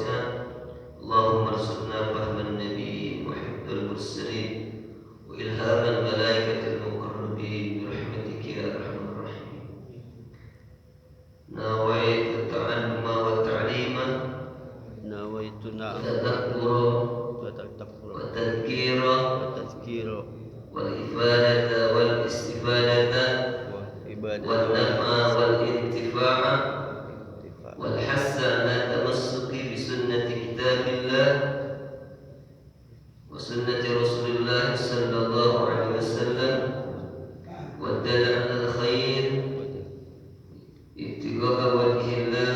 selawasnya. Allahumma arzuqna fahman nabi wa hifdzal mursalin wa ilhamal malaikatil muqarrabin bi rahmatika ya arhamar rahimin. Nawaitu ta'alluma wa ta'lima nawaituna wa tadhkira wal ifadata wal istifadata wal nafa wal intifa'a wal hassa ala tamassuki bi sunnati kitabillah wa sunnati rasulillah sallallahu alaihi wasallam wa dalla ala khair ibtigha'a wajhillah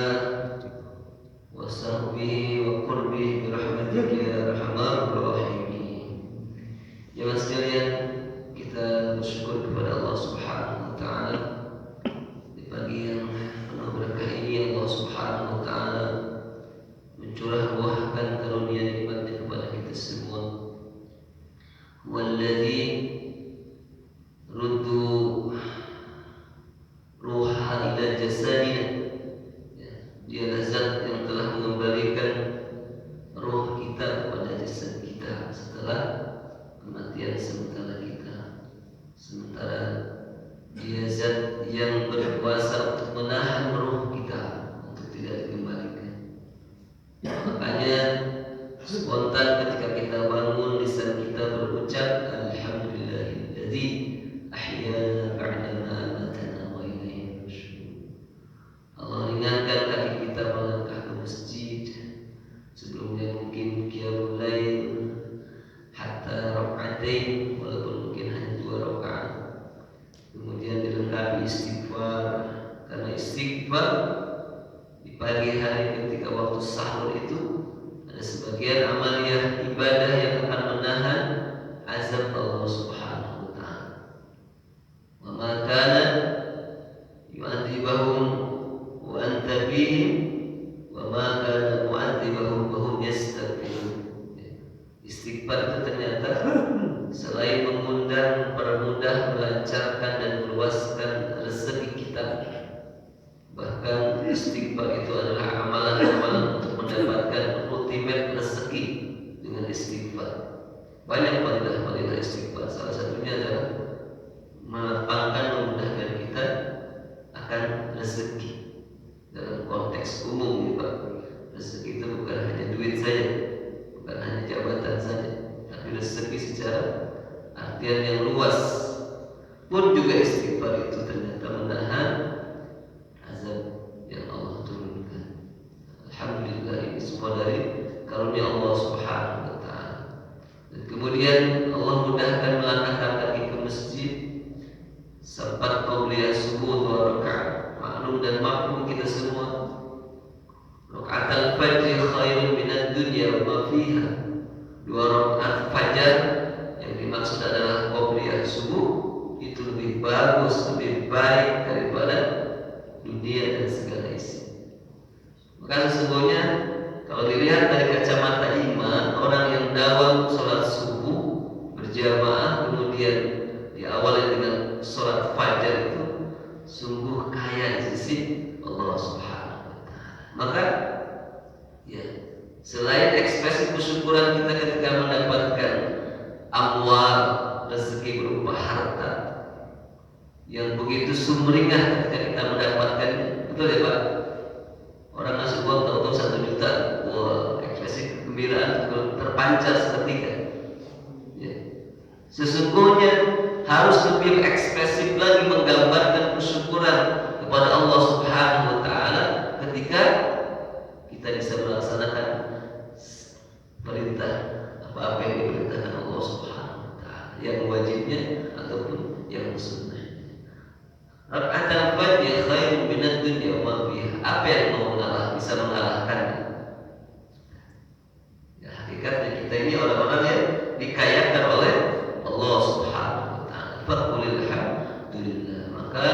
wa sahbihi wa qurbihi bi rahmatika ya arhamar rahimin. Jemaah sekalian, kita bersyukur kepada Allah Subhanahu wa taala di pagi yang penuh berkah ini. Allah Subhanahu wa taala mencurahkan karunia nikmatnya kepada kita semua. Walladzi ruddu ruha ila jasadina, dialah zat yang telah mengembalikan roh kita kepada jasad kita setelah kematian sementara kita. Sementara dia zat yang berkuasa untuk menahan roh kita untuk tidak dikembalikan. Makanya spontan ketika kita bangun, lisan kita berucap alhamdulillahilladzi ahyana ba'da ma amatana wa ilaihi nusyur. Allah ringankan kaki kita melangkah ke masjid. Sebelumnya mungkin qiyamul lail hatta rakaatain, walaupun mungkin hanya 2 rakaat. Kemudian dilengkapi istighfar, karena istighfar di pagi hari ketika waktu sahur itu ada sebagian amaliyah ibadah yang akan menahan azab Allah Subhanahu wa taala. Wa ma kana yu'adzibahum wa anta bihim wa ma kana mu'adzibahum wa hum yastaghfirun. Istighfar itu ternyata selain mengundang, mempermudah, melancarkan dan meluaskan rezeki kita, bahkan istighfar itu adalah amalan-amalan untuk mendapatkan ultimate rezeki dengan istighfar. Banyak fadilah-fadilah istighfar. Salah satunya adalah melapangkan, memudahkan kita akan rezeki. Dalam konteks umum ya Pak, rezeki itu bukan hanya duit saja, bukan hanya jabatan saja, tapi rezeki secara artian yang luas. Pun juga istighfar itu ternyata menahan azab yang Allah turunkan. Alhamdulillah, ini semua dari karunia Allah Subhanahu wa taala. Dan kemudian Allah mudahkan melangkahkan kaki ke masjid. Sempat qabliyah subuh 2 rakaat. Maklum dan maklum kita semua, rakaat al-fajr khairun minad dunya wa ma fiha. 2 rakaat fajar yang dimaksud adalah qabliyah subuh itu lebih bagus, lebih baik daripada dunia dan segala isi. Maka sesungguhnya kalau dilihat dari kacamata iman, orang yang dawam sholat subuh berjamaah kemudian diawali dengan sholat fajar itu sungguh kaya di sisi Allah Subhanahu wa taala. Maka ya, selain ekspresi kesyukuran kita ketika mendapatkan amwal, rezeki berupa harta yang begitu sumringah ketika kita mendapatkannya, betul ya Pak? Orang ngasih uang tahu-tahu 1 juta, wah, ekspresi kegembiraan terpancar seketika. Ya. Sesungguhnya harus lebih ekspresif lagi menggambarkan kesyukuran kepada Allah Subhanahu wa taala ketika kita bisa melaksanakan perintah apa-apa yang diperintahkan Allah Subhanahu wa taala, yang wajibnya ataupun yang sunnah. Rakaat al-fajr khairun minad dunya wa ma fiha. Apa yang bisa mengalahkannya? Ya, hakikatnya kita ini orang-orang yang dikayakan oleh Allah Subhanahu wa taala. Faqulil hamdulillah. Maka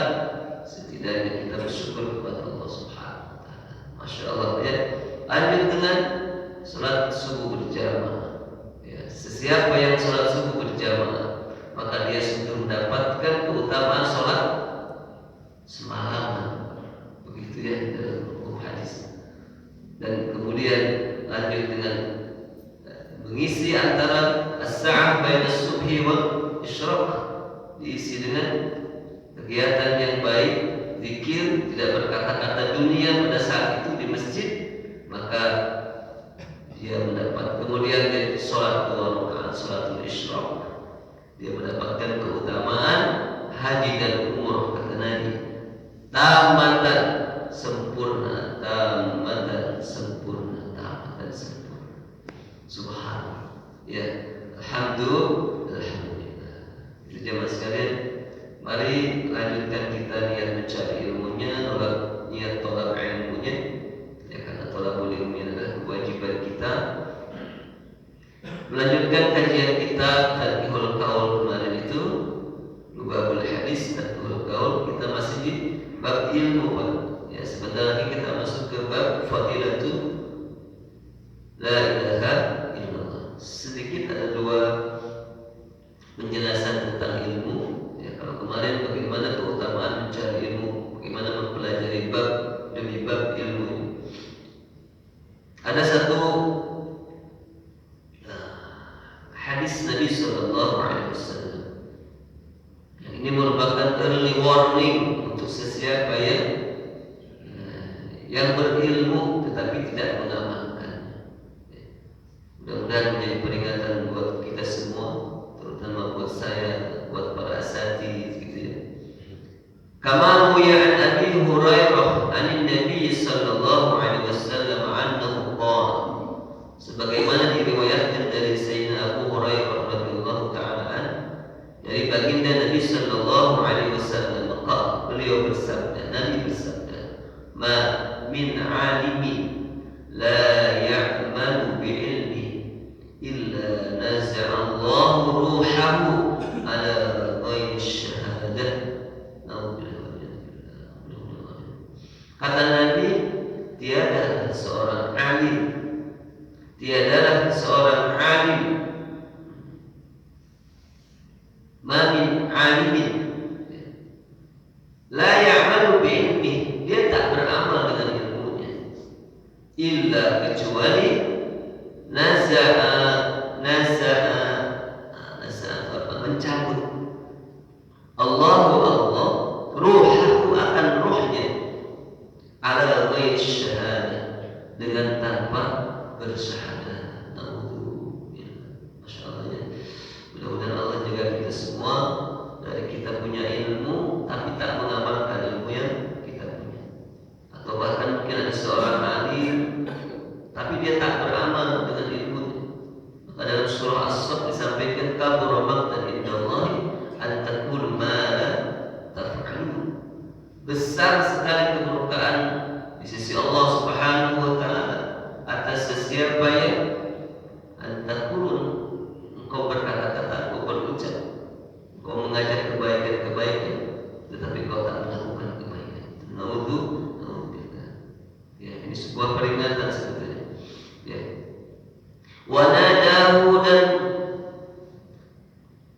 setidaknya kita bersyukur kepada Allah Subhanahu wa taala. Masya Allah ya. Lanjut dengan salat subuh berjamaah. Ya, sesiapa yang salat subuh berjamaah, maka dia sudah mendapatkan keutamaan salat semalaman. Begitu ya dalam hukum hadis. Dan kemudian lanjut dengan mengisi antara as-sa'ah baina as-subhi wal isyraq, diisi dengan kegiatan yang baik, zikir, tidak berkata-kata dunia pada saat itu di masjid, maka dia mendapat. Kemudian dari sholat 2 rakaat sholatul isyraq, dia mendapatkan keutamaan haji dan umrah, kata Nabi, tamatan sempurna, tamatan sempurna, tamatan sempurna. Subhanallah. Ya, alhamdulillah. Itu jemaah sekalian, mari lanjutkan kita niat mencari ilmunya, niat tolak ilmunya. Ya, karena tolak ilmunya adalah kewajiban kita. Melanjutkan kajian kita Tadbihul Qaul kemarin itu, Lubabul Hadis Tadbihul Qaul, kita masih di bab ilmu, Pak. Ya, sebentar lagi kita masuk ke bab Fadilatul La ilaha illallah. Sedikit ada 2 penjelasan tentang ilmu. Ya, kalau kemarin bagaimana keutamaan mencari ilmu, bagaimana mempelajari bab demi bab ilmu ini. Ada satu hadis Nabi Sallallahu Alaihi Wasallam yang ini merupakan early warning untuk sesiapa yang berilmu tetapi tidak mengamalkan. Mudah-mudahan menjadi peringatan buat kita semua, terutama buat saya, buat para asatidz gitu ya. Kama ruwiya an Abi Hurairah anin Nabi sallallahu alaihi wasallam annahu qala, sebagaimana diriwayatkan dari Sayyidina Abu Hurairah radhiyallahu taala an, dari baginda Nabi sallallahu alaihi wasallam, beliau bersabda, Nabi bersabda, ma min alimin la ya'malu bi ilmi illa naza'a Allah ruhahu ala ghairi syahadah. Kata Nabi, tiadalah seorang alim, tiadalah seorang alim, ma min alimin la ya'malu bi ilmi, dia tak beramal dengan ilmunya, illa kecuali naza'a mencabut Allah ruhahu akan ruhnya ala ghairi syahadah, dengan tanpa bersyahadah. Masya Allah ya. Mudah-mudahan Allah jaga kita semua dari kita punya ilmu tapi tak mengamalkan ilmu yang kita punya, atau bahkan mungkin ada seorang alim tapi dia tak beramal dengan ilmunya. Maka dalam surah As-Saff disampaikan, kabura maqtan indallahi an taqulu ma la taf'alun. Besar sekali kemurkaan di sisi Allah Subhanahu wa taala atas sesiapa yang antakulun, engkau berkata-kata, engkau berucap, engkau mengajak kebaikan-kebaikan tetapi kau tak melakukan kebaikan. Naudzubillah. Ya, ini sebuah peringatan sebetulnya. Ya. Wa nadahu, dan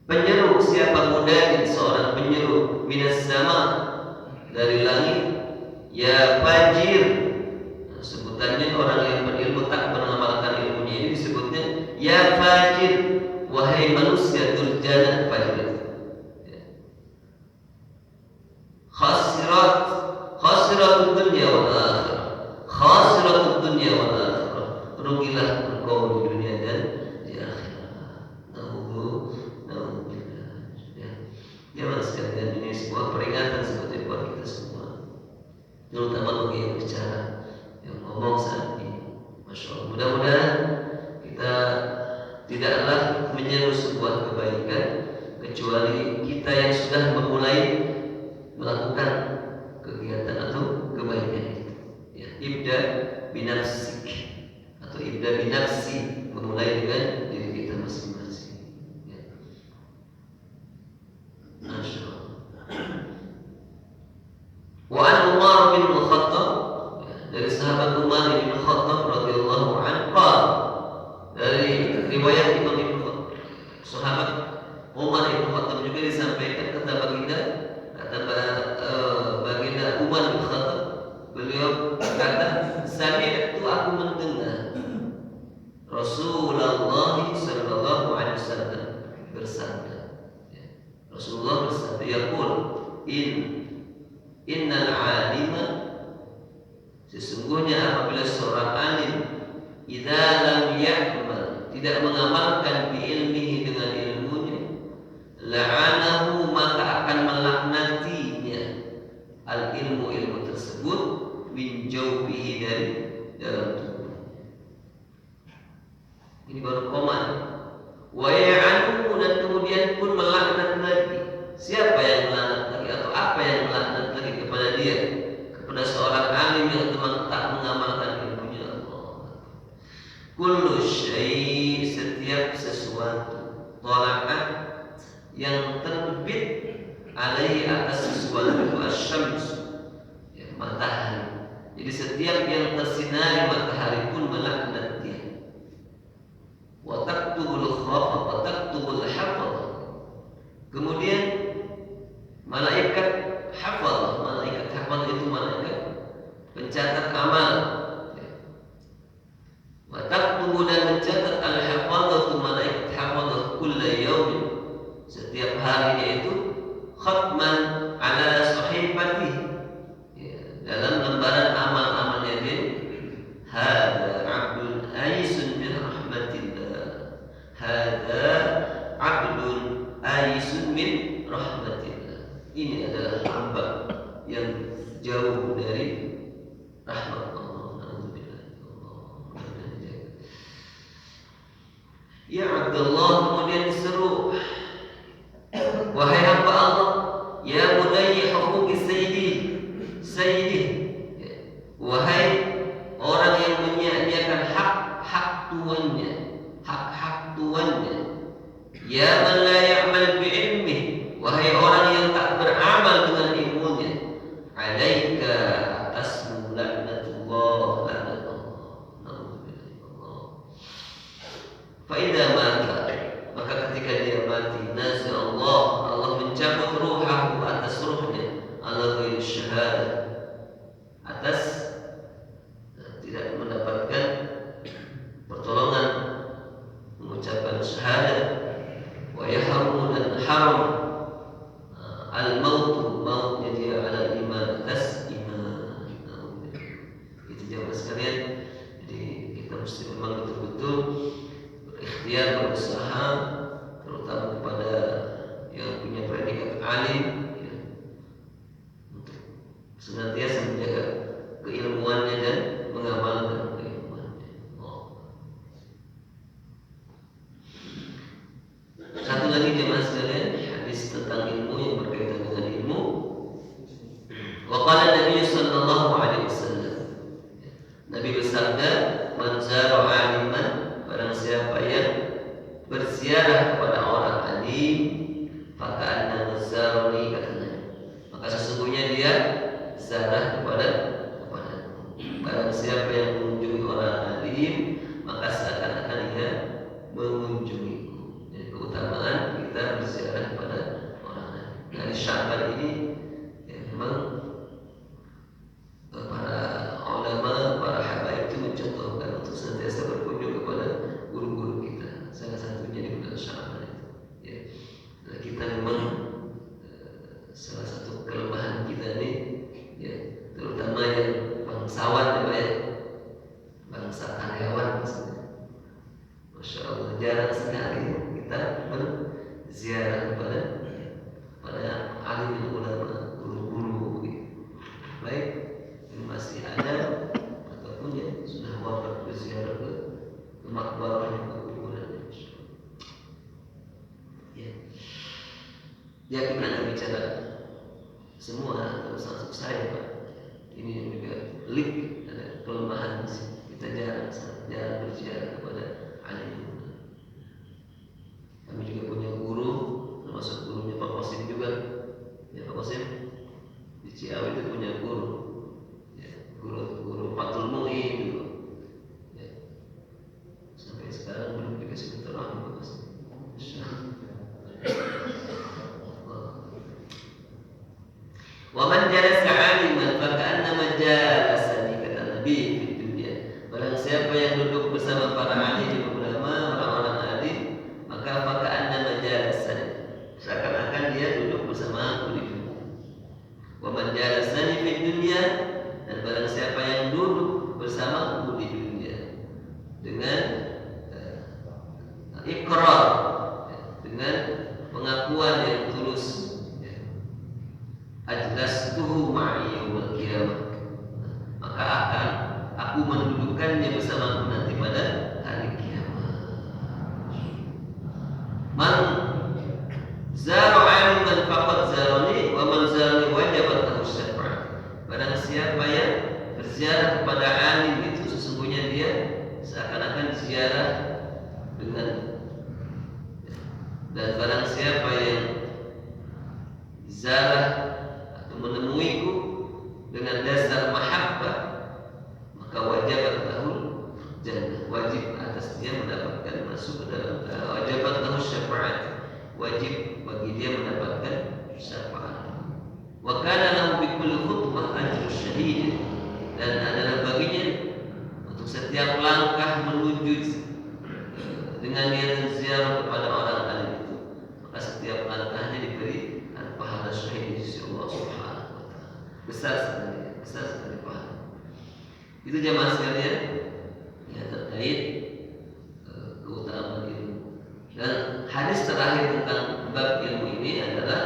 penyeru, siapa munadi, seorang penyeru, minas sama, dari langit, ya fajir. Nah, sebutannya orang yang berilmu tak mengamalkan ilmunya ini disebutnya ya fajir, wahai manusia durjana, fajir. Ya. Khasiratud dunya wal akhirah, khasiratud dunya wal akhirah, rugilah engkau di dunia dan di akhirat. Naudzubillah. Ya mas sekalian, ini sebuah peringatan seperti buat kita semua, terutama bagi yang bicara, yang ngomong saat ini. Masya Allah, mudah-mudahan kita tidaklah menyeru sebuah kebaikan kecuali kita yang sudah memulai melakukan kegiatan atau kebaikan itu. Ya, ibda binafsik atau ibda binafsi, memulai dengan diri kita masing-masing. Ya. Masya Allah. Wa an Umar bin Khattab, dari sahabat Umar bin Khattab radhiyallahu anhu, dari riwayat Imam Ibnu Khattab, sahabat Umar bin Khattab juga disampaikan, kata baginda Umar bin Khattab, beliau berkata, sami'tu, aku mendengar, Rasulullah sallallahu alaihi wasallam bersabda. Rasulullah bersabda, yaqul innal alima, sesungguhnya apabila seorang alim idza lam ya'mal, tidak mengamalkan bi ilmihi, dengan ilmunya, la'anahu, maka akan melaknatinya al ilmu tersebut min jawbihi, dari dalam tubuh. Ini baru koman. Wa ya'anu, dan kemudian pun melaknat lagi. Siapa yang melaknat lagi, atau apa yang melaknat lagi kepada dia, kepada seorang alim yang tak mengamalkan ilmunya? Allah. Kullu syai', setiap sesuatu, tala'at, yang terbit, alaihi, atas sesuatu itu, asyams, ya, matahari. Jadi setiap yang tersinari matahari pun melaknat dia. Wa taktubul khafad wa taktubul hafad. Kemudian malaikat hafad itu malaikat pencatat amal. Wa taktubu, dan mencatat al hafadatu, malaikat hafadah, kulla yaumin, setiap hari, yaitu khatman ala sahifati, dalam lembaran amal-amalnya dia. Hada abdun aisun min rahmatillah. Hada abdun aisun min rahmatillah. Ini adalah hamba yang jauh dari rahmat Allah. Ya Abdullah, kemudian diseru, wahai hamba Allah, ya budayyi huquqi sayyidi, wahai orang yang menyia-nyiakan hak tuannya, ya man la ya'mal bi ilmi, wahai orang yang tak beramal dengan ilmunya, alaika, atasmu laknatullah, laknat Allah. Fa idza mata, maka ketika dia mati, nazza Allah mencabut ruhahu, atas ruhnya, ala ghairi syahadah, atas tidak mendapatkan pertolongan mengucapkan syahadat. Wa yahrumu, dan haram al-mautu, mautnya dia, ala iman, atas iman. Itu jamaah sekalian. Jadi kita mesti memang betul-betul berikhtiar, berusaha, terutama kepada yang punya predikat alim, ya, untuk senantiasa menjaga keilmuannya dan mengamalkan keilmuannya. Satu lagi jemaah sekalian, hadis tentang ilmu yang berkaitan dengan ilmu. Wa qala Nabi sallallahu alaihi wasallam, Nabi bersabda, man zara aliman, barang siapa yang berziarah kepada orang alim, faka'anna zarani, katanya, maka sesungguhnya dia ziarah kepada barang siapa yang mengunjungi orang alim, maka seakan-akan dia mengunjungiku. Jadi keutamaan kita berziarah kepada orang alim. Dari Sya'ban ini, ya, memang para ulama, para habaib itu mencontohkan untuk senantiasa berkunjung kepada guru-guru kita. Salah satunya di bulan Sya'ban itu. Ya. Nah, kita memang salah satu kelemahan kita ini, ya, terutama yang bangsawan, ya, bangsa karyawan maksudnya. Masya Allah, jarang sekali kita berziarah kepada alim ulama, guru-guru, gitu. Baik yang masih ada ataupun yang sudah wafat, berziarah ke makbarah, ke kuburan. Ya, kita akan bicara semua, termasuk saya, Pak. Ini yang juga pelik, ada kelemahan kita jarang berziarah kepada alim. Kami juga punya guru, termasuk gurunya Pak Qasim juga. Ya, Pak Qasim di Ciawi itu punya guru, ya, guru Fathul Mu'in dulu. Ya. Sampai sekarang belum dikasih keterangan Pak Qasim. Wa man jalasa 'aliman fa ka'annama jalasani, kata Nabi, di dunia. Barang siapa yang duduk bersama para alim ziarah dengan, dan barang siapa yang ziarah atau menemuiku dengan dasar mahabbah, maka wajibat lahu jannah, wajib atas dia mendapatkan masuk ke dalam, wajibat lahu syafaat, wajib bagi dia mendapatkan syafaat. Wa kana lahu bi kulli khutbah ajru syahid, dan adalah baginya untuk setiap langkah menuju dengan niat ziarah kepada orang alim itu, maka setiap langkahnya diberi pahala syahid di sisi Allah Subhanahu wa taala. Besar sekali pahala. Itu jamaah sekalian ya, terkait keutamaan ilmu. Dan hadis terakhir tentang bab ilmu ini adalah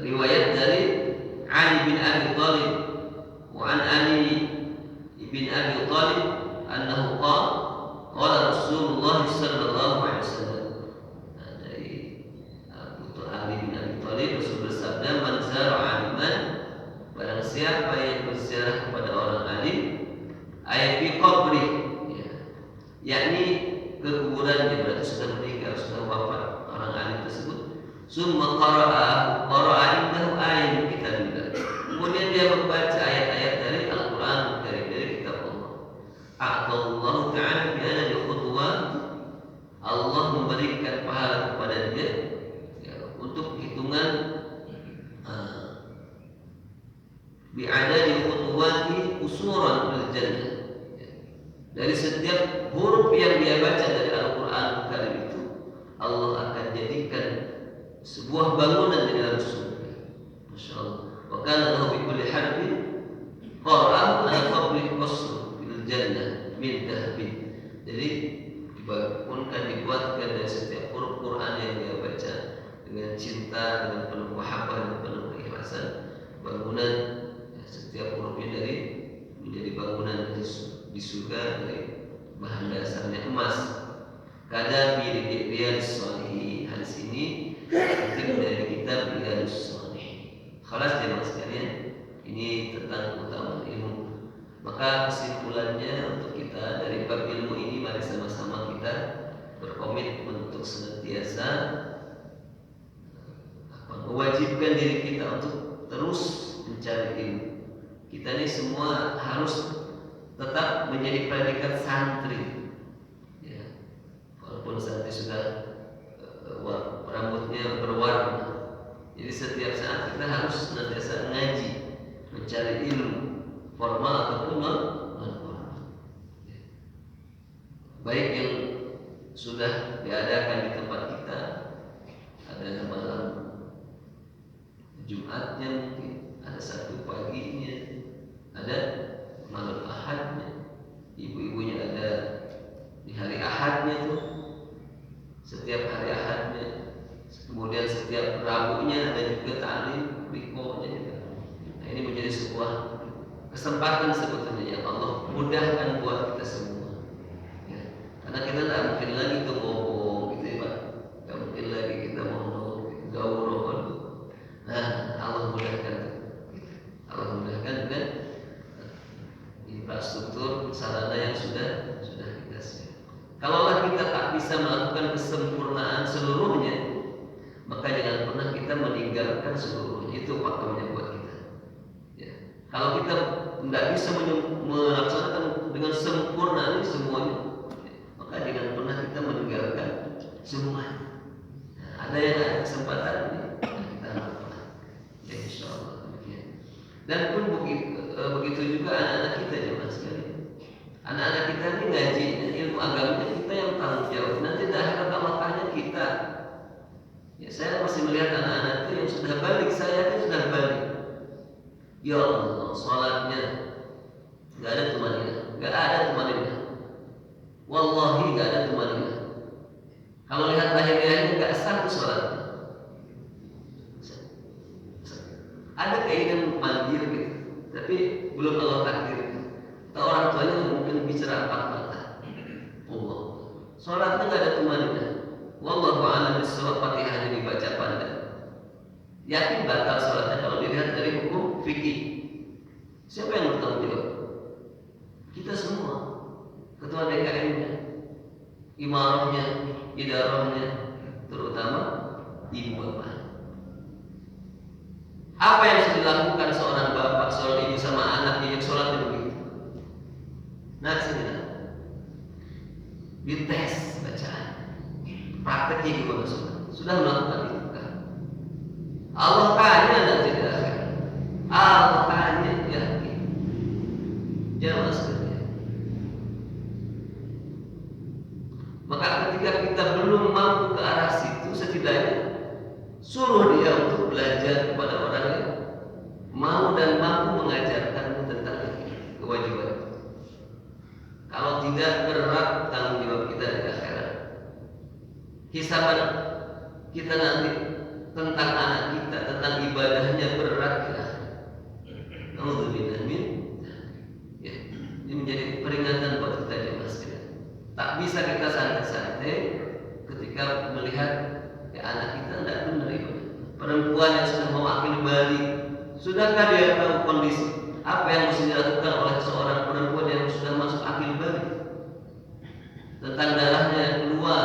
riwayat dari Ali bin Abi Thalib, wa an Ali bin Abi Thalib annahu qala Rasulullah sallallahu alaihi wasallam. Dari putra Ali bin Abi Thalib, Rasul bersabda, man zara aliman, barang siapa yang berziarah kepada orang alim, ayat fi qabri, ya, yakni ke kuburannya, berarti sudah meninggal, sudah wafat orang alim tersebut. Summa qara'a indahu ayat min kitabillah, kemudian dia membaca ayat-ayat dari Al-Qur'an, dari kitab Allah. A'tallahu ta'ala bi anna khutwat, Allah memberikan pahala kepada dia ya, untuk hitungan bi'adadi khutwati usuran fil jannah, dari setiap huruf yang dia baca dari Al-Quran Karim itu, Allah akan jadikan sebuah bangunan di dalam surga. Masya Allah. Wa kana lahu bi kulli harfin qara'ahu ala qabri qasr fil jannah min dhahabin. Jadi dibuatkan dari setiap huruf Quran yang dia baca dengan cinta, dengan penuh mahabbah dan penuh keikhlasan, bangunan ya, setiap hurufnya dari menjadi bangunan di surga dari bahan dasarnya emas. Kada fi Riyadhus Shalihin, hadis ini kutip dari kitab Riyadhus Shalihin. Khalas jemaah sekalian, ini tentang keutamaan ilmu. Maka kesimpulannya untuk kita dari bab ilmu ini, mari sama-sama kita berkomitmen untuk senantiasa mewajibkan diri kita untuk terus mencari ilmu. Kita ini semua harus tetap menjadi predikat santri ya. Walaupun santri sudah rambutnya berwarna, jadi setiap saat kita harus senantiasa ngaji, mencari ilmu formal ataupun non formal ya. Baik yang sudah diadakan di tempat kita, ada malam Jumatnya, mungkin ada Sabtu paginya, ada malam Ahadnya, ibu-ibunya ada di hari Ahadnya tuh, setiap hari Ahadnya, kemudian setiap Rabunya ada juga ta'lim rikonya juga. Nah, ini menjadi sebuah kesempatan sebetulnya yang Allah mudahkan buat kita semua ya. Karena kita tidak mungkin lagi tuh ngomong gitu ya Pak, tidak mungkin lagi kita mau gaul. Nah, Allah mudahkan dengan infrastruktur sarana yang sudah kita siapkan. Kalaulah kita tak bisa melakukan kesempurnaan seluruhnya, maka jangan pernah kita meninggalkan seluruhnya. Itu faktornya buat kita ya. Kalau kita tidak bisa melaksanakan dengan sempurna ini semuanya, maka jangan pernah kita meninggalkan semuanya. Nah, ada yang ada kesempatan ini kita lakukan ya, insyaallah demikian. Dan pun begitu juga anak-anak kita jemaah sekalian. Anak-anak kita ini ngaji ilmu agamanya kita yang tanggung jawab. Nanti di akhirat Allah tanya kita. Ya, saya masih melihat anak-anak itu yang sudah balik, saya kan sudah balik. Ya Allah, sholatnya nggak ada tumanina, wallahi nggak ada tumanina. Kalau lihat lahir-lahirnya nggak sah sholatnya. Ada keinginan mandir gitu, tapi belum Allah takdirkan. Atau orang tuanya mungkin bicara empat mata. Allah, sholatnya nggak ada tumanina. Wallahu a'lam bishawab, Fatihahnya dibaca pandai. Yakin batal sholatnya kalau dilihat dari hukum fikih. Siapa yang bertanggung jawab? Kita semua. imarahnya, idarahnya, terutama ibu bapak. Apa yang sudah dilakukan seorang bapak, seorang ibu sama anaknya yang sholat begitu? Nah, sini dites bacaan, prakteknya gimana sholat? Sudah melakukan itu kan? Allah tanya nanti di akhir. Allah tanya ya. Jamaah sekalian. Maka ketika kita belum mampu ke arah situ, setidaknya suruh dia untuk belajar kepada orang yang mau dan mampu mengajarkanmu tentang kewajiban. Kalau tidak, berat tanggung jawab kita di akhirat. Hisaban kita nanti tentang anak kita, tentang ibadahnya berat ya. Alhamdulillah. Ya, ini menjadi peringatan buat kita jemaah sekalian. Tak bisa kita santai-santai ketika melihat ya anak kita tidak benar ibadah. Perempuan yang sudah mau akil balik, sudahkah dia tahu kondisi apa yang mesti dilakukan oleh seorang perempuan yang sudah masuk akil balik? Tentang darahnya yang keluar,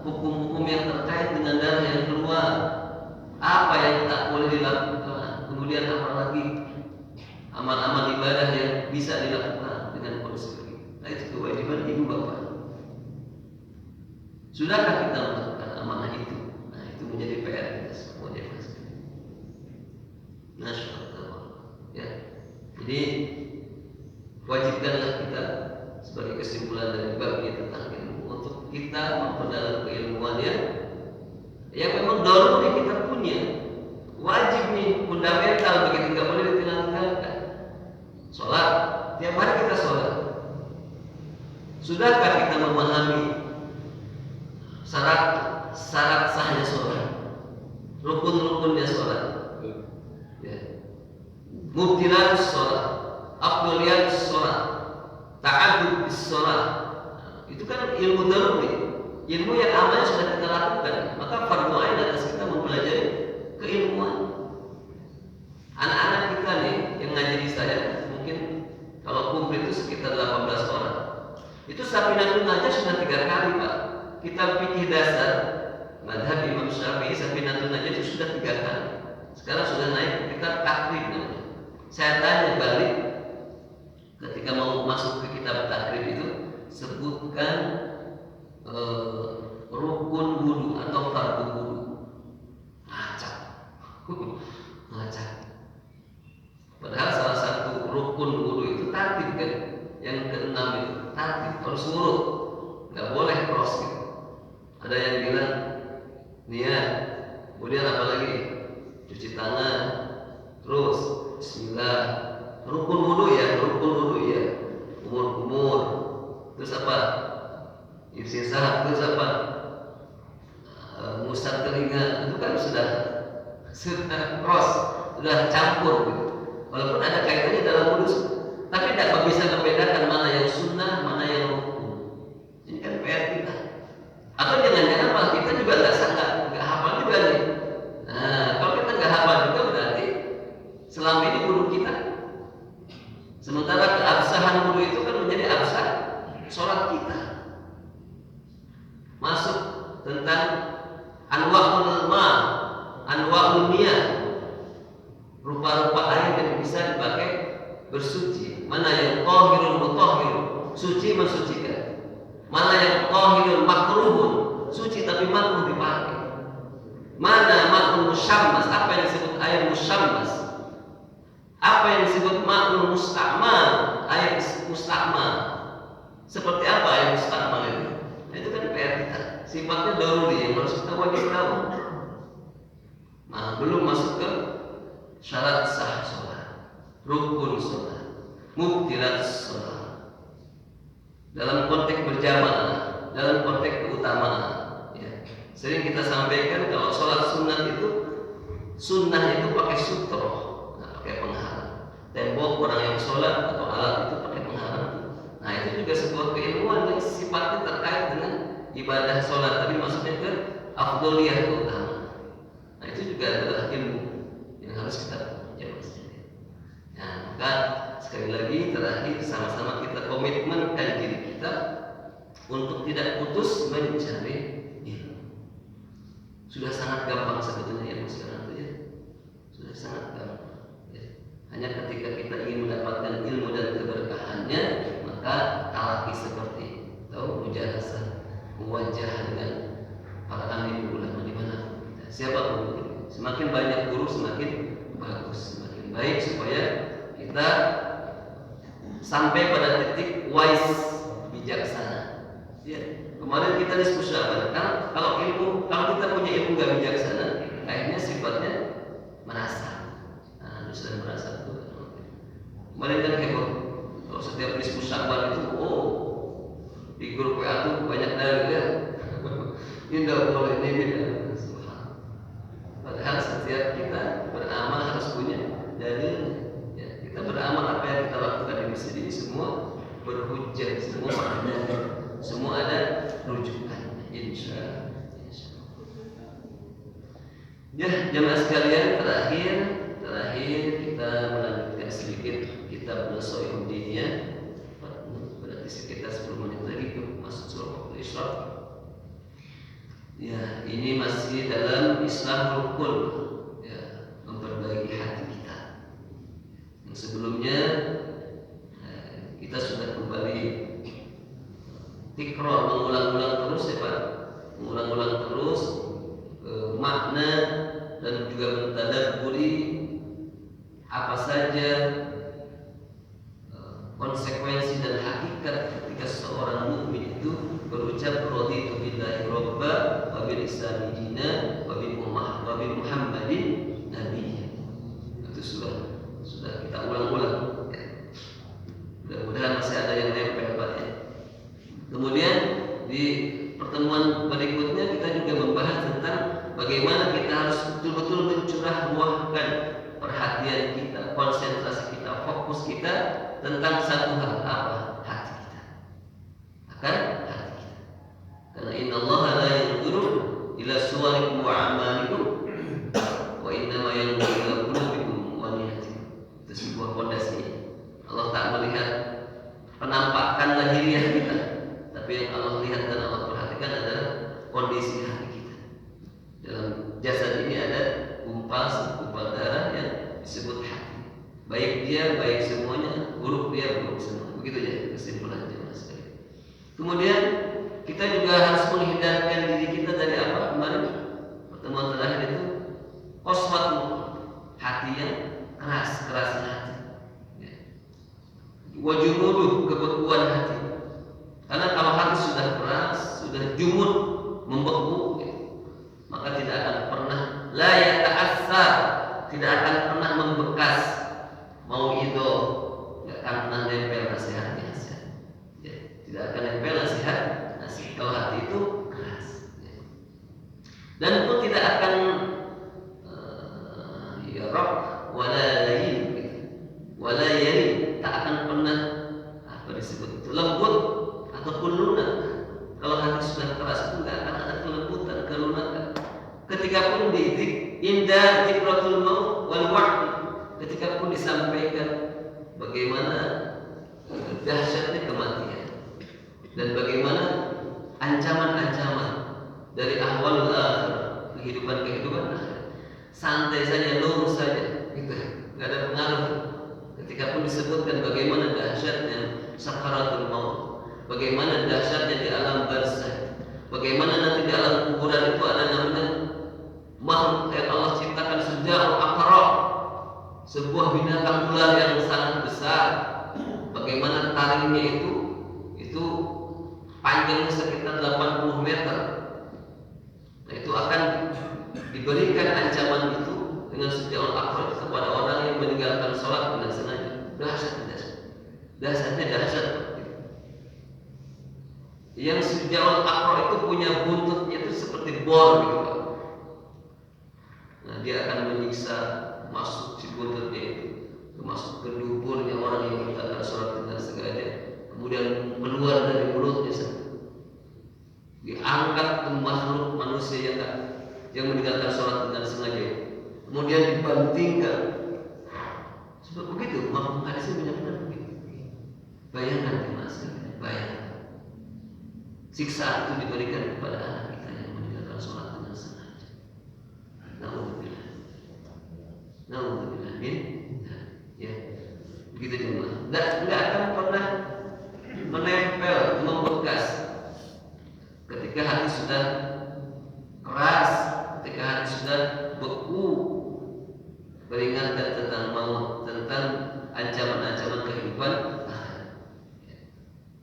hukum-hukum yang terkait dengan darah yang keluar, apa yang tak boleh dilakukan, kemudian apa lagi amal-amal ibadah yang bisa dilakukan dengan kondisi begitu. Nah, itu kewajiban ibu bapak. Sudahkah kita melakukan amanah itu? Nah, itu menjadi PR kita semua ya mas. Masya Allah. Ya. Jadi wajibkanlah kita sebagai kesimpulan dari bab ini tentang ilmu untuk kita memperdalam keilmuan yang memang daruri kita punya. Wajib nih, fundamental begitu, nggak boleh ditinggalkan. Sholat, tiap hari kita sholat. Sudahkah kita memahami syarat sahnya sholat, rukun-rukunnya sholat, ya. Mubtilatus sholat, afdoliyatus sholat, ta'addud sholat. Itu kan ilmu daruri, ilmu yang amalnya sudah kita lakukan. Maka fardu ain atas kita mempelajari keilmuan. Anak-anak kita nih yang ngaji di saya, kalau kumpul itu sekitar 18 orang. Itu Safinatun Najah sudah 3 kali Pak. Kitab fikih dasar Madhab Imam Syafi'i Safinatun Najah itu sudah 3 kali. Sekarang sudah naik ke kitab takrib namanya. Saya tanya balik ketika mau masuk ke kitab takrib itu, sebutkan rukun wudu atau fardu wudu. Ngacak. Ngacak. Padahal salah satu rukun wudu itu tartib kan, yang ke-6 itu tartib, harus urut, nggak boleh cross gitu. Ada yang bilang niat, kemudian apa lagi? Cuci tangan, terus Bismillah, rukun wudu ya, umur, terus apa? Istisah, terus apa? Musat telinga, itu kan sudah cross, sudah campur gitu. Walaupun ada kaitannya dalam wudhu, tapi tidak bisa membedakan mana yang sunnah, mana yang rukun. Ini kan PR kita. Atau jangan-jangan malah kita juga nggak hafal juga nih. Nah, kalau kita nggak hafal juga berarti selama ini wudhu kita. Sementara keabsahan wudhu itu kan menjadi absah sholat kita. Masuk tentang anwa'ul ma, anwa'ul niyah, rupa-rupa air yang bisa dipakai bersuci. Mana yang tahirun mutahhir, suci mensucikan. Mana yang tahirun makruhun, suci tapi makruh dipakai. Mana makruh musyammas, apa yang disebut air musyammas, apa yang disebut makruh musta'mal, air musta'mal. Seperti apa air musta'mal itu? Nah, itu kan PR kita. Sifatnya daruri yang harus kita wajib tahu. Nah, belum masuk ke syarat sah sholat, rukun sholat, mubtilat sholat. Dalam konteks berjamaah, dalam konteks keutamaan, ya. Sering kita sampaikan kalau sholat sunnah itu pakai sutroh, pakai penghalang. Tembok orang yang sholat atau alat itu pakai penghalang. Nah, itu juga sebuah keilmuan yang sifatnya terkait dengan ibadah sholat, tapi maksudnya ke afdoliyah, keutamaan. Nah, itu juga adalah ilmu yang harus kita jawab. Nah, maka sekali lagi terakhir sama-sama kita komitmenkan diri kita untuk tidak putus mencari ilmu. Sudah sangat gampang sebetulnya ilmu sekarang itu ya. Sudah sangat gampang. Ya. Hanya ketika kita ingin mendapatkan ilmu dan keberkahannya, maka talaki seperti tahu mujalasah, muwajah dengan para alim ulama di mana kita. Siapa guru? Semakin banyak guru semakin bagus, semakin baik supaya kita sampai pada titik wise, bijaksana. Ya. Kemarin kita diskusi kan kalau kita punya ilmu gak bijaksana, akhirnya sifatnya merasa. Nah, sudah merasa itu. Kemarin kan heboh. Kalau setiap diskusi itu, di grup WA itu banyak dalil ya. Ini tidak boleh, ini beda. Padahal setiap kita beramal harus punya dalil. Ya, kita beramal apa yang kita lakukan di masjid ini semua berhujjah, semua ada rujukan. Insya Allah. Ya, jemaah sekalian, terakhir kita melanjutkan sedikit kitab Nashai'ud Diniyah. Berarti sekitar 10 menit lagi masuk surah waktu Isra. Ya, ini masih dalam Islahul Qulub, ya, memperbaiki hati kita. Yang sebelumnya kita sudah kembali tikrar, mengulang-ulang terus ya Pak, mengulang-ulang terus makna dan juga mentadabburi apa saja konsekuensi dan hakikat ketika seorang mukmin itu berucap raditu billahi robba wa bil islami dina wa bi Muhammadin nabiyya. Itu sudah kita ulang-ulang. Mudah-mudahan masih ada yang nempel Pak ya. Kemudian di pertemuan berikutnya kita juga membahas tentang bagaimana kita harus betul-betul mencurahkan perhatian kita, konsentrasi kita, fokus kita tentang satu hal, apa? Hati kita. Akan hati kita. Karena innallaha la yanzuru ila suwarikum wa a'malikum wa innama yanzuru ila qulubikum wa niyatikum. Itu sebuah fondasi. Allah tak melihat penampakan lahiriah kita, tapi yang Allah lihat dan Allah perhatikan adalah kondisi hati kita. Dalam jasad ini ada gumpal darah yang disebut hati. Baik dia, baik semuanya, buruk dia, buruk semua. Begitu ya kesimpulan jemaah sekalian. Kemudian kita juga harus menghindarkan diri kita dari apa? Kemarin pertemuan terakhir itu qaswat hati yang keras hati. Wajumuduh, kebekuan hati. Karena kalau hati sudah keras, sudah jumud, membeku, maka tidak akan pernah la yata'assar, tidak akan pernah membekas. Mau itu tidak akan pernah nempel nasihatnya. Ya, tidak akan nempel nasihat kalau hati itu keras. Ya. Dan pun tidak akan yaraq wala layin, wala yari, tak akan pernah apa disebut itu lembut ataupun lunak. Kalau hati sudah keras itu tidak akan ada kelembutan, kelunakan. Ketika pun indah zikratul maut wal wa'd, ketika pun disampaikan bagaimana dahsyatnya kematian dan bagaimana ancaman-ancaman dari ahwalul akhir, kehidupan akhir, santai saja, lurus saja, gitu, nggak ada pengaruh. Ketika pun disebutkan bagaimana dahsyatnya sakaratul maut, bagaimana dahsyatnya di alam barzakh, bagaimana nanti di alam kuburan itu ada namanya makhluk yang Allah ciptakan sejarah akara, sebuah binatang ular yang sangat besar. Bagaimana taringnya itu panjangnya sekitar 80 meter. Nah, itu akan diberikan ancaman itu dengan sejarah akara kepada orang yang meninggalkan sholat dengan sengaja. Dahsyatnya dahsyat. Yang sejarah akara itu punya buntutnya itu seperti bor gitu. Nah, dia akan menyiksa, masuk si buntutnya itu, masuk ke duburnya orang yang meninggalkan sholat dengan sengaja, kemudian keluar dari mulutnya, diangkat ke makhluk manusia yang meninggalkan sholat dengan sengaja, kemudian dibantingkan. Sebab begitu, makhluk hadisnya benar-benar begitu. Bayangkan mas, bayangkan. siksaan itu diberikan kepada anak kita yang meninggalkan sholat dengan sengaja. Nauzubillah. Nauzubillah min. Ya. Begitu jemaah. Enggak akan pernah menempel, membekas. Ketika hati sudah keras, ketika hati sudah beku, peringatkan tentang maut, tentang ancaman-ancaman kehidupan.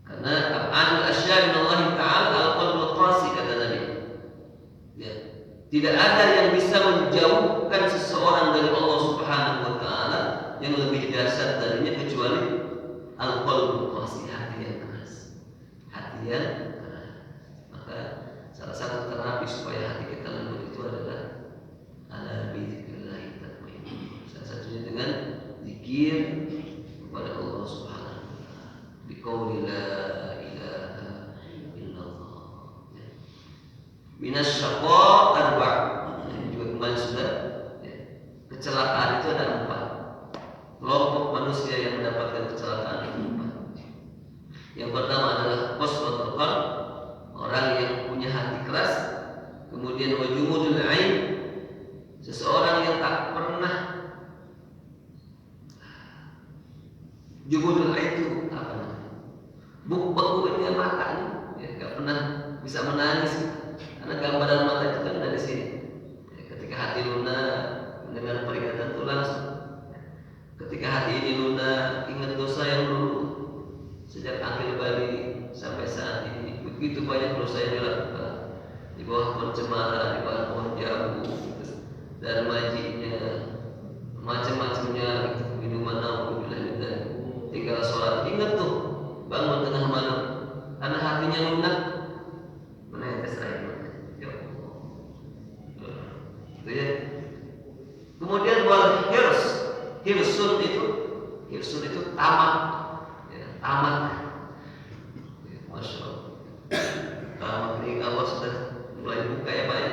Karena ab'adul asya' min Allah Ta'ala al-qalbul qasi, kata Nabi. Ya. Tidak ada yang bisa menjauhkan seseorang dari Allah Subhanahu wa Ta'ala yang lebih dahsyat darinya kecuali al-qalbul qasi, hati yang keras. Hati yang keras. Maka salah satu terapi supaya hati kita lembut itu adalah ala bizikrillah tatmainnul. Salah satunya dengan zikir kepada Allah Subhanahu wa Ta'ala. Biqauli la ilaha illallah. Minas syaqa arba'. Ini juga kemarin sudah. Kecelakaan itu ada 4. Kelompok manusia yang mendapatkan kecelakaan itu 4. Yang pertama adalah qaswatul qalb, orang yang punya hati keras. Kemudian wajumudul ain, seseorang yang tak pernah. Jumudul ain itu apa namanya? Bekunya mata nih, ya, gak pernah bisa menangis. Karena gambaran mata itu kan dari sini. Ya, ketika hati lunak mendengar peringatan itu langsung. Ketika hati ini lunak ingat dosa yang dulu, sejak akhir balik sampai saat ini begitu banyak dosa yang dilakukan di bawah pohon cemara, di bawah pohon jambu dan majinya, macam-macamnya gitu, minuman nauzubillah, tinggal sholat. Ingat tuh, bangun tengah malam karena hatinya lunak menetes air mata. Ya Allah. Ya. Kemudian wal hirsun itu tamak, ya, tamak. Ya, Masya Allah. Tamak ini Allah sudah mulai buka ya Pak ya.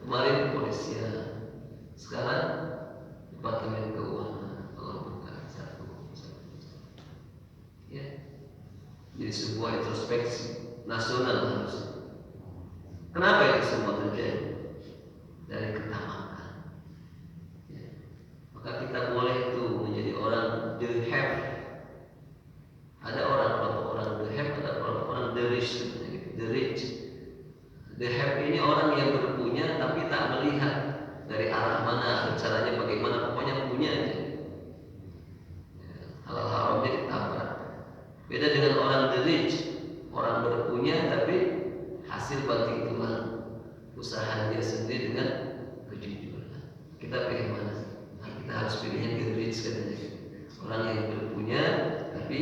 Kemarin kepolisian, sekarang Departemen Keuangan Allah buka satu. Ya. Jadi sebuah introspeksi nasional harus. Kenapa itu semua terjadi? Dari ketamakan. Ya. Maka kita boleh itu menjadi orang the have. Ada orang the have, ada orang the rich. The have ini orang yang berpunya tapi tak melihat dari arah mana, caranya bagaimana, pokoknya punya aja. Ya. Halal haramnya ditabrak. Beda dengan orang the rich, orang berpunya tapi hasil banting tulang usaha dia sendiri dengan kejujuran. Kita pilih mana? Nah, kita harus pilihnya the rich katanya. Orang yang berpunya tapi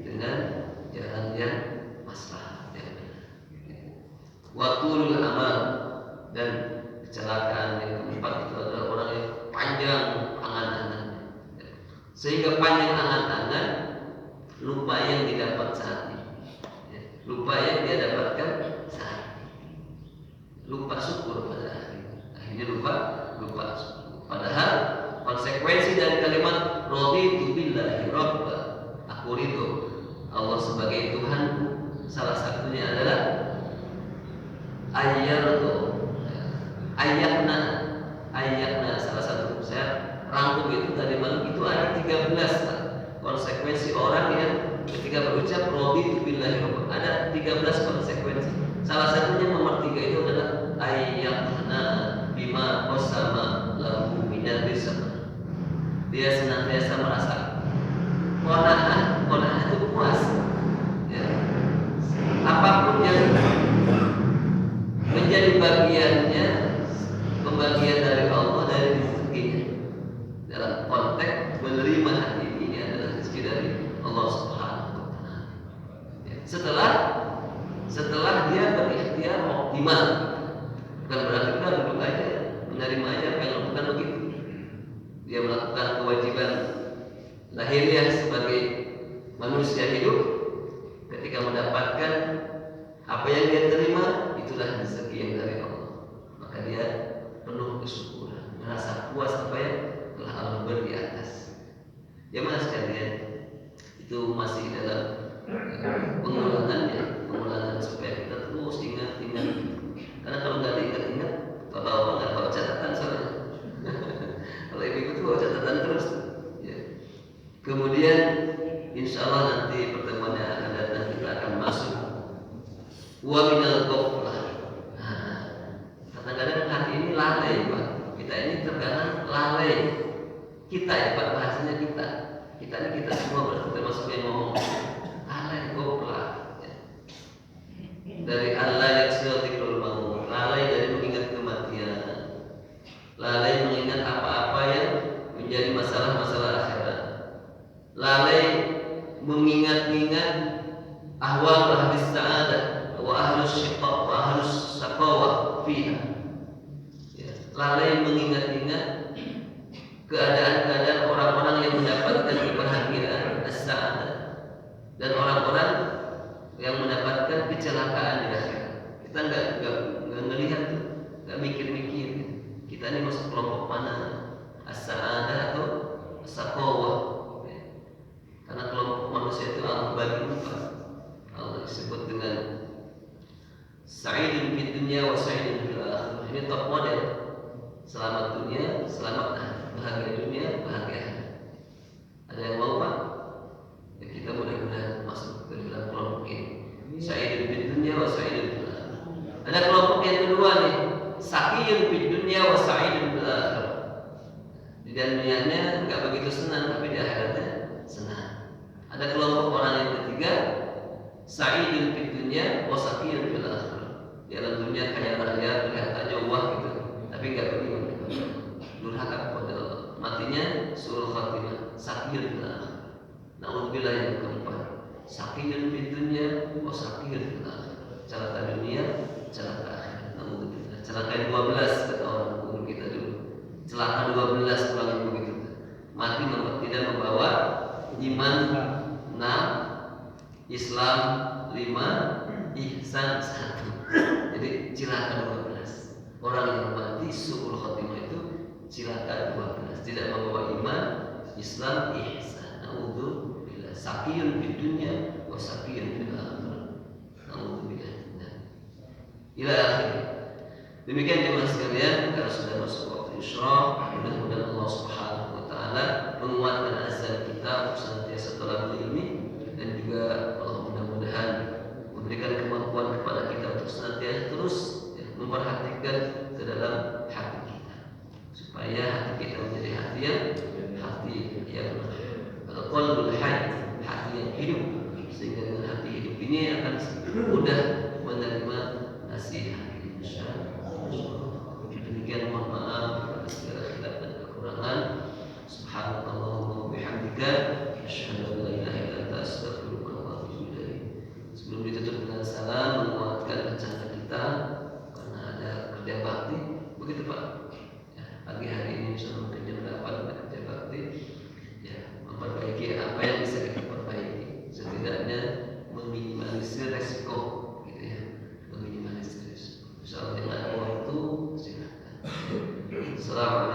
dengan jalan yang maslahat yang benar. Watul amal, dan kecelakaan yang keempat itu adalah orang yang panjang angan-angannya. Sehingga panjang angan-angan lupa yang didapat saat ini, lupa yang dia dapatkan saat ini, lupa syukur pada akhirnya lupa syukur. Padahal konsekuensi dari kalimat raditu billahi rabba, aku ridho Allah sebagai Tuhanku, salah satunya adalah ayatna salah satu saya rangkum itu tadi malam itu ada 13 konsekuensi orang yang ketika berucap raditu billahi rabba, ada 13 konsekuensi. Salah satunya nomor 3 itu adalah ayatna bima qasama lahu minal rizq. Dia senantiasa merasa qanaah itu puas. Ya. Apapun yang menjadi bagiannya, pembagian dari Allah, dari rezekinya. Dalam konteks menerima hati ini adalah rezeki dari Allah Subhanahu wa Ta'ala. Ya. Setelah dia berikhtiar optimal, bukan berarti kita duduk aja menerima aja apa yang lakukan begitu. Dia melakukan kewajiban lahiriah sebagai manusia hidup. Ketika mendapatkan apa yang dia terima, itulah rezeki yang dari Allah. Maka dia penuh kesyukuran, merasa puas apa yang telah Allah beri di atas. Jemaah sekalian, itu masih dalam pengulangan supaya kita wa minal ghaflah. Nah, kadang-kadang hati ini lalai Pak. Kita ini terkadang lalai. Kita ya Pak, bahasanya kita. Kita ini kita semua berarti termasuk yang ngomong lalai ghaflah. Dari Allah yang syatikul maut, lalai dari mengingat kematian, lalai mengingat apa-apa yang menjadi masalah-masalah akhirat, lalai mengingat-ingat ahwal ahli sa'adah wa ahlus syiqaq wa ahlus saqawah fiha. Lalai mengingat-ingat keadaan-keadaan orang-orang yang mendapatkan kebahagiaan as-sa'adah dan orang-orang yang mendapatkan kecelakaan di akhirat. Kita nggak melihat tuh, nggak mikir-mikir. Kita ini masuk kelompok mana? As-sa'adah atau as-saqawah? Karena kelompok manusia itu Allah bagi empat. Allah disebut dengan sa'idun fid dunya wa sa'idun fil akhirah. Ini top model. Selamat dunia, selamat akhirat. Bahagia dunia, bahagia akhirat. Ada yang mau Pak? Ya, kita mudah-mudahan masuk ke dalam kelompok ini. Sa'idun fid dunya wa sa'idun fil akhirah. Ada kelompok yang kedua nih, sa'idun fid dunya wa sa'idun fil akhirah. Di dunianya enggak begitu senang, tapi di akhiratnya senang. Ada kelompok orang yang ketiga, sa'idun fid dunya wa sa'idun fil akhirah. Di dalam dunia kaya raya, kelihatannya wah gitu, tapi enggak beriman. Durhaka kepada Allah. Matinya suul khatimah, sa'idun fil akhirah. Na'udzubillah yang keempat, sa'idun fid dunya wa sa'idun fil akhirah. Celaka dunia, celaka akhirat. Na'udzubillah. Celaka 12 kata orang guru kita dulu. Celaka 12 kurang lebih begitu. Mati tidak membawa iman 6, Islam 5, ihsan 1. Jadi cilaka 12. Orang yang mati suul khatimah itu cilaka 12. Tidak membawa iman, Islam, ihsan. Na'udzubillah. Saqiyun fid dunya wa saqiyun fil akhirah. Na'udzubillah. Ila akhir. Demikian jemaah sekalian, kalau sudah masuk waktu isyraq, mudah-mudahan Allah Subhanahu wa taala menguatkan azan kita untuk senantiasa talabul ilmi, dan juga Allah mudah-mudahan memberikan kemampuan kepada kita untuk senantiasa terus memperhatikan ke dalam hati kita, supaya hati kita menjadi hati yang qalbul hayy, hati yang hidup, sehingga dengan hati hidup ini akan mudah menerima nasihat. Insyaallah. Demikian, mohon maaf atas segala khilaf dan kekurangan. Subhanallahumma wa bihamdika, asyhadu an la ilaha illa anta, astaghfiruka wa atubu ilaik. Sebelum ditutup dengan salam, menguatkan rencana kita karena ada kerja bakti, begitu Pak. Ya, pagi hari ini bersama kerja mendapat ada kerja bakti. Ya, memperbaiki apa yang bisa kita perbaiki, setidaknya meminimalisir resiko, gitu ya, meminimalisir resiko. Insyaallah dengan waktu silakan. Assalamualaikum.